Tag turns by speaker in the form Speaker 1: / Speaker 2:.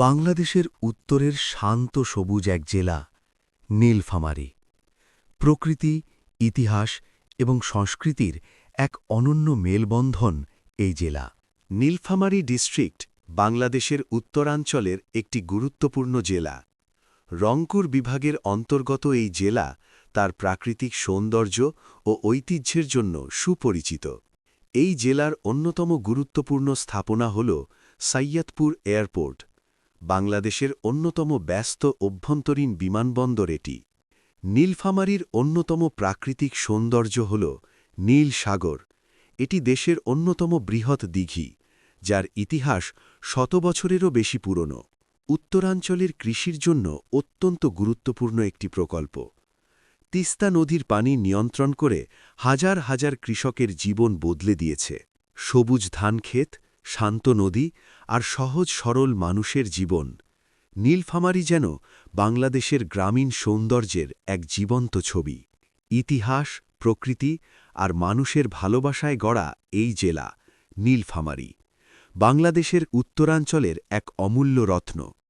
Speaker 1: বাংলাদেশের উত্তরের শান্ত সবুজ এক জেলা নীলফামারী। প্রকৃতি, ইতিহাস এবং সংস্কৃতির এক অনন্য মেলবন্ধন এই জেলা।
Speaker 2: নীলফামারী ডিস্ট্রিক্ট বাংলাদেশের উত্তরাঞ্চলের একটি গুরুত্বপূর্ণ জেলা। রংপুর বিভাগের অন্তর্গত এই জেলা তার প্রাকৃতিক সৌন্দর্য ও ঐতিহ্যের জন্য সুপরিচিত। এই জেলার অন্যতম গুরুত্বপূর্ণ স্থাপনা হল সৈয়দপুর এয়ারপোর্ট, বাংলাদেশের অন্যতম ব্যস্ত অভ্যন্তরীণ বিমানবন্দর এটি। নীলফামারীর অন্যতম প্রাকৃতিক সৌন্দর্য হল নীল সাগর। এটি দেশের অন্যতম বৃহৎ দিঘি, যার ইতিহাস শত বছরেরও বেশি পুরনো। উত্তরাঞ্চলের কৃষির জন্য অত্যন্ত গুরুত্বপূর্ণ একটি প্রকল্প। তিস্তা নদীর পানি নিয়ন্ত্রণ করে হাজার হাজার কৃষকের জীবন বদলে দিয়েছে। সবুজ ধানক্ষেত, শান্ত নদী আর সহজ সরল মানুষের জীবন। নীলফামারী যেন বাংলাদেশের গ্রামীণ সৌন্দর্যের এক জীবন্ত ছবি। ইতিহাস, প্রকৃতি আর মানুষের ভালোবাসায় গড়া এই জেলা নীলফামারী বাংলাদেশের উত্তরাঞ্চলের এক অমূল্য রত্ন।